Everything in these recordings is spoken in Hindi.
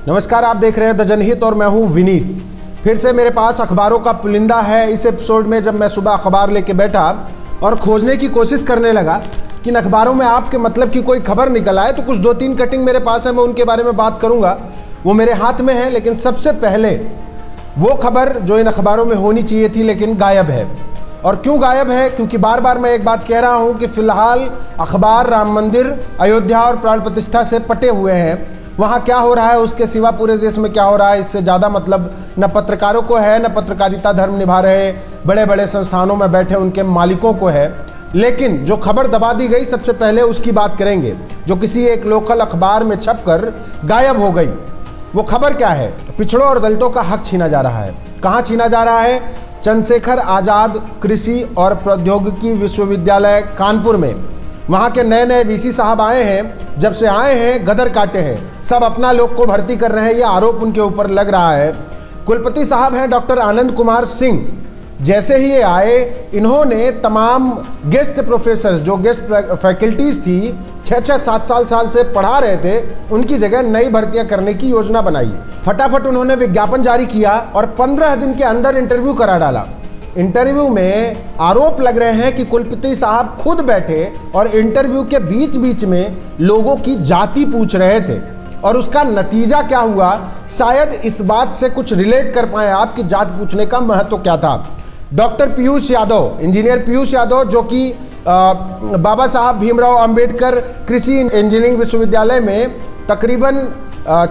नमस्कार, आप देख रहे हैं द जनहित और मैं हूं विनीत। फिर से मेरे पास अखबारों का पुलिंदा है। इस एपिसोड में जब मैं सुबह अखबार लेके बैठा और खोजने की कोशिश करने लगा कि इन अखबारों में आपके मतलब की कोई खबर निकल आए, तो कुछ 2-3 कटिंग मेरे पास है, मैं उनके बारे में बात करूंगा। वो मेरे हाथ में है, लेकिन सबसे पहले वो खबर जो इन अखबारों में होनी चाहिए थी लेकिन गायब है। और क्यों गायब है? क्योंकि बार बार मैं एक बात कह रहा हूं कि फिलहाल अखबार राम मंदिर, अयोध्या और प्राण प्रतिष्ठा से पटे हुए हैं। वहाँ क्या हो रहा है उसके सिवा पूरे देश में क्या हो रहा है इससे ज़्यादा मतलब न पत्रकारों को है, न पत्रकारिता धर्म निभा रहे बड़े बड़े संस्थानों में बैठे उनके मालिकों को है। लेकिन जो खबर दबा दी गई, सबसे पहले उसकी बात करेंगे, जो किसी एक लोकल अखबार में छपकर गायब हो गई। वो खबर क्या है? पिछड़ों और दलितों का हक छीना जा रहा है। कहाँ छीना जा रहा है? चंद्रशेखर आज़ाद कृषि और प्रौद्योगिकी विश्वविद्यालय कानपुर में। वहाँ के नए नए वीसी साहब आए हैं, जब से आए हैं गदर काटे हैं, सब अपना लोग को भर्ती कर रहे हैं, ये आरोप उनके ऊपर लग रहा है। कुलपति साहब हैं डॉक्टर आनंद कुमार सिंह। जैसे ही ये आए, इन्होंने तमाम गेस्ट प्रोफेसर जो गेस्ट फैकल्टीज थी 6-7 साल से पढ़ा रहे थे, उनकी जगह नई भर्तियां करने की योजना बनाई। फटाफट उन्होंने विज्ञापन जारी किया और 15 दिन के अंदर इंटरव्यू करा डाला। इंटरव्यू में आरोप लग रहे हैं कि कुलपति साहब खुद बैठे और इंटरव्यू के बीच बीच में लोगों की जाति पूछ रहे थे। और उसका नतीजा क्या हुआ, शायद इस बात से कुछ रिलेट कर पाए आप कि जात पूछने का महत्व क्या था। डॉक्टर पीयूष यादव, इंजीनियर पीयूष यादव, जो कि बाबा साहब भीमराव अंबेडकर कृषि इंजीनियरिंग विश्वविद्यालय में तकरीबन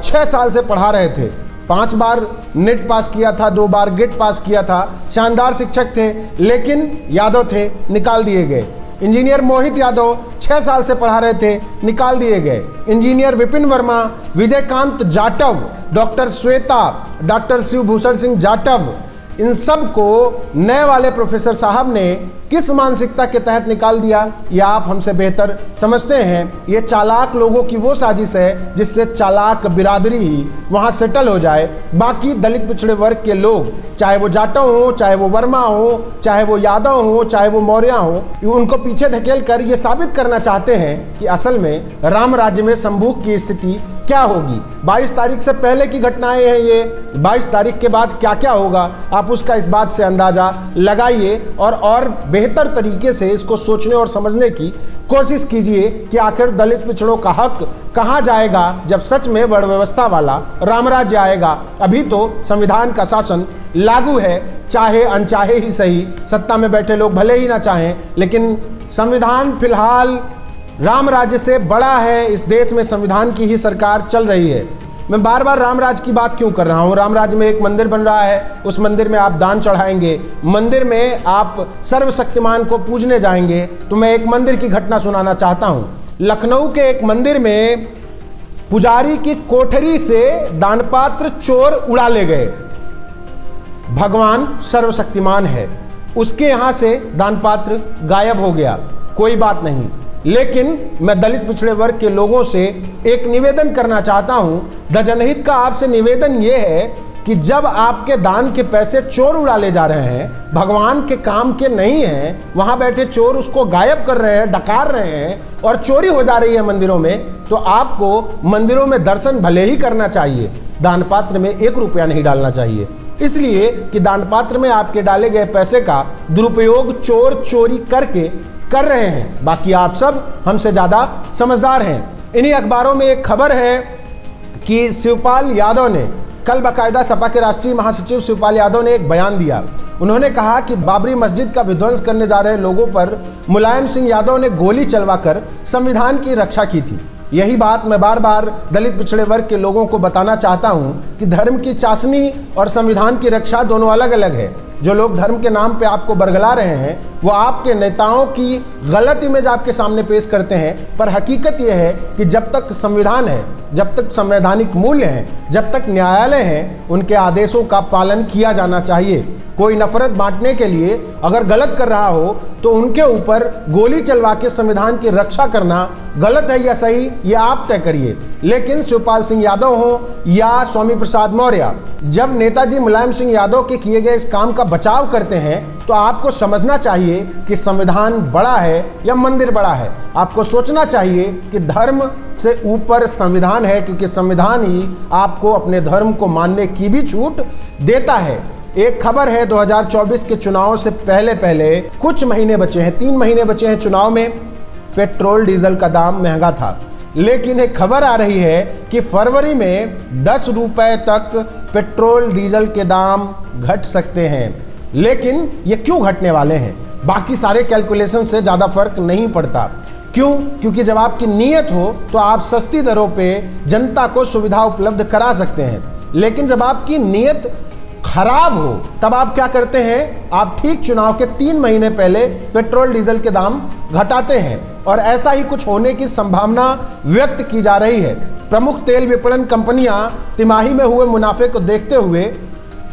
6 साल से पढ़ा रहे थे। 5 बार नेट पास किया था, 2 बार गेट पास किया था, शानदार शिक्षक थे, लेकिन यादव थे, निकाल दिए गए। इंजीनियर मोहित यादव 6 साल से पढ़ा रहे थे, निकाल दिए गए। Engineer Vipin Verma, Vijaykant Jatav, doctor Shweta, doctor Shivbhushan Singh Jatav, इन सब को नए वाले प्रोफेसर साहब ने किस मानसिकता के तहत निकाल दिया, या आप हमसे बेहतर समझते हैं। ये चालाक लोगों की वो साजिश है जिससे चालाक बिरादरी ही वहाँ सेटल हो जाए। बाकी दलित पिछड़े वर्ग के लोग, चाहे वो जाटव हो, चाहे वो वर्मा हो, चाहे वो यादव हो, चाहे वो मौर्य हो, उनको पीछे धकेल कर ये साबित करना चाहते हैं कि असल में राम राज्य में संभूक की स्थिति क्या होगी। 22 तारीख से पहले की घटनाएं हैं ये, 22 तारीख के बाद क्या क्या होगा, आप उसका इस बात से अंदाजा लगाइए और बेहतर तरीके से इसको सोचने और समझने की कोशिश कीजिए कि आखिर दलित पिछड़ों का हक कहाँ जाएगा जब सच में वर्ण व्यवस्था वाला राम राज्य आएगा। अभी तो संविधान का शासन लागू है, चाहे अनचाहे ही सही, सत्ता में बैठे लोग भले ही ना चाहें, लेकिन संविधान फिलहाल राम राज्य से बड़ा है। इस देश में संविधान की ही सरकार चल रही है। मैं बार बार राम राज्य की बात क्यों कर रहा हूँ? राम राज्य में एक मंदिर बन रहा है, उस मंदिर में आप दान चढ़ाएंगे, मंदिर में आप सर्वशक्तिमान को पूजने जाएंगे। तो मैं एक मंदिर की घटना सुनाना चाहता हूँ। लखनऊ के एक मंदिर में पुजारी की कोठरी से दानपात्र चोर उड़ा ले गए। भगवान सर्वशक्तिमान है, उसके यहाँ से दानपात्र गायब हो गया, कोई बात नहीं। लेकिन मैं दलित पिछड़े वर्ग के लोगों से एक निवेदन करना चाहता हूं। द जनहित का आपसे निवेदन यह है कि जब आपके दान के पैसे चोर उड़ा ले जा रहे हैं, भगवान के काम के नहीं हैं, वहां बैठे चोर उसको गायब कर रहे हैं, डकार रहे हैं और चोरी हो जा रही है मंदिरों में, तो आपको मंदिरों में दर्शन भले ही करना चाहिए, दान पात्र में 1 रुपया नहीं डालना चाहिए। इसलिए कि दान पात्र में आपके डाले गए पैसे का दुरुपयोग चोर चोरी करके कर रहे हैं। बाकी आप सब हमसे ज़्यादा समझदार हैं। इन्हीं अखबारों में एक खबर है कि शिवपाल यादव ने कल बाकायदा सपा के राष्ट्रीय महासचिव शिवपाल यादव ने एक बयान दिया। उन्होंने कहा कि बाबरी मस्जिद का विध्वंस करने जा रहे लोगों पर मुलायम सिंह यादव ने गोली चलवाकर संविधान की रक्षा की थी। यही बात मैं बार बार दलित पिछड़े वर्ग के लोगों को बताना चाहता हूं कि धर्म की चाशनी और संविधान की रक्षा दोनों अलग अलग है। जो लोग धर्म के नाम पे आपको बरगला रहे हैं, वो आपके नेताओं की गलत इमेज आपके सामने पेश करते हैं। पर हकीकत यह है कि जब तक संविधान है, जब तक संवैधानिक मूल्य हैं, जब तक न्यायालय हैं, उनके आदेशों का पालन किया जाना चाहिए। कोई नफरत बांटने के लिए अगर गलत कर रहा हो तो उनके ऊपर गोली चलवा के संविधान की रक्षा करना गलत है या सही, ये आप तय करिए। लेकिन शिवपाल सिंह यादव हो या स्वामी प्रसाद मौर्य, जब नेताजी मुलायम सिंह यादव के किए गए इस काम का बचाव करते हैं तो आपको समझना चाहिए कि संविधान बड़ा है या मंदिर बड़ा है। आपको सोचना चाहिए कि धर्म से ऊपर संविधान है, क्योंकि संविधान ही आपको अपने धर्म को मानने की भी छूट देता है। एक खबर है 2024 के चुनाव से पहले कुछ महीने बचे हैं, 3 महीने बचे हैं चुनाव में। पेट्रोल डीजल का दाम महंगा था, लेकिन एक खबर आ रही है कि फरवरी में 10 रुपए तक पेट्रोल डीजल के दाम घट सकते हैं। लेकिन ये क्यों घटने वाले हैं? बाकी सारे कैलकुलेशन से ज़्यादा फर्क नहीं पड़ता। क्यों? क्योंकि जब आपकी नीयत हो तो आप सस्ती दरों पे जनता को सुविधा उपलब्ध करा सकते हैं, लेकिन जब आपकी नीयत खराब हो तब आप क्या करते हैं? आप ठीक चुनाव के 3 महीने पहले पेट्रोल डीजल के दाम घटाते हैं, और ऐसा ही कुछ होने की संभावना व्यक्त की जा रही है। प्रमुख तेल विपणन कंपनियां तिमाही में हुए मुनाफे को देखते हुए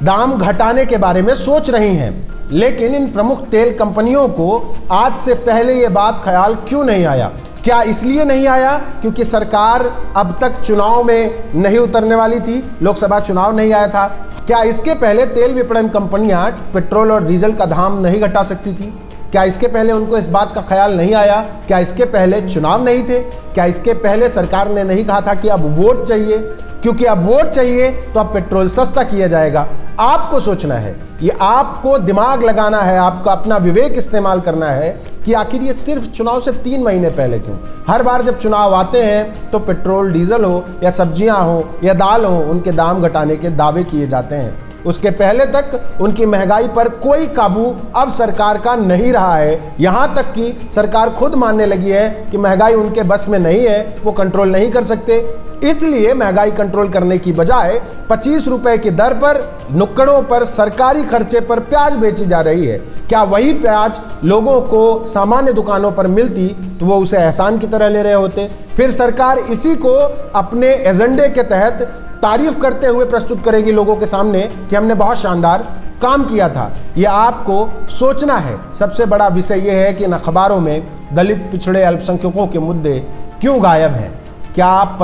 दाम घटाने के बारे में सोच रही हैं, लेकिन इन प्रमुख तेल कंपनियों को आज से पहले ये बात ख्याल क्यों नहीं आया? क्या इसलिए नहीं आया क्योंकि सरकार अब तक चुनाव में नहीं उतरने वाली थी, लोकसभा चुनाव नहीं आया था? क्या इसके पहले तेल विपणन कंपनियां पेट्रोल और डीजल का दाम नहीं घटा सकती थी? क्या इसके पहले उनको इस बात का ख्याल नहीं आया? क्या इसके पहले चुनाव नहीं थे? क्या इसके पहले सरकार ने नहीं कहा था कि अब वोट चाहिए? क्योंकि अब वोट चाहिए तो अब पेट्रोल सस्ता किया जाएगा। आपको सोचना है, ये आपको दिमाग लगाना है, आपको अपना विवेक इस्तेमाल करना है कि आखिर ये सिर्फ चुनाव से 3 महीने पहले क्यों? हर बार जब चुनाव आते हैं तो पेट्रोल डीजल हो या सब्जियां हो या दाल हो, उनके दाम घटाने के दावे किए जाते हैं। उसके पहले तक उनकी महंगाई पर कोई काबू अब सरकार का नहीं रहा है। यहाँ तक कि सरकार खुद मानने लगी है कि महंगाई उनके बस में नहीं है, वो कंट्रोल नहीं कर सकते। इसलिए महंगाई कंट्रोल करने की बजाय 25 रुपए की दर पर नुक्कड़ों पर सरकारी खर्चे पर प्याज बेची जा रही है। क्या वही प्याज लोगों को सामान्य दुकानों पर मिलती तो वो उसे एहसान की तरह ले रहे होते? फिर सरकार इसी को अपने एजेंडे के तहत तारीफ करते हुए प्रस्तुत करेगी लोगों के सामने कि हमने बहुत शानदार काम किया था। यह आपको सोचना है। सबसे बड़ा विषय यह है कि इन अखबारों में दलित, पिछड़े, अल्पसंख्यकों के मुद्दे क्यों गायब हैं? क्या आप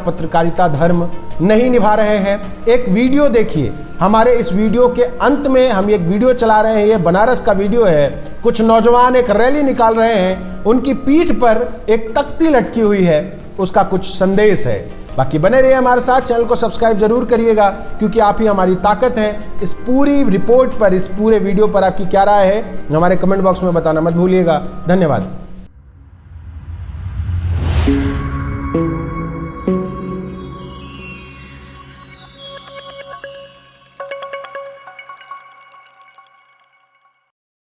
पत्रकारिता धर्म नहीं निभा रहे हैं? एक वीडियो देखिए। हमारे इस वीडियो के अंत में हम एक वीडियो चला रहे हैं, ये बनारस का वीडियो है। कुछ नौजवान एक रैली निकाल रहे हैं, उनकी पीठ पर एक तख्ती लटकी हुई है, उसका कुछ संदेश है। बाकी बने रहिए हमारे साथ, चैनल को सब्सक्राइब जरूर करिएगा, क्योंकि आप ही हमारी ताकत हैं। इस पूरी रिपोर्ट पर, इस पूरे वीडियो पर आपकी क्या राय है, हमारे कमेंट बॉक्स में बताना मत भूलिएगा। धन्यवाद।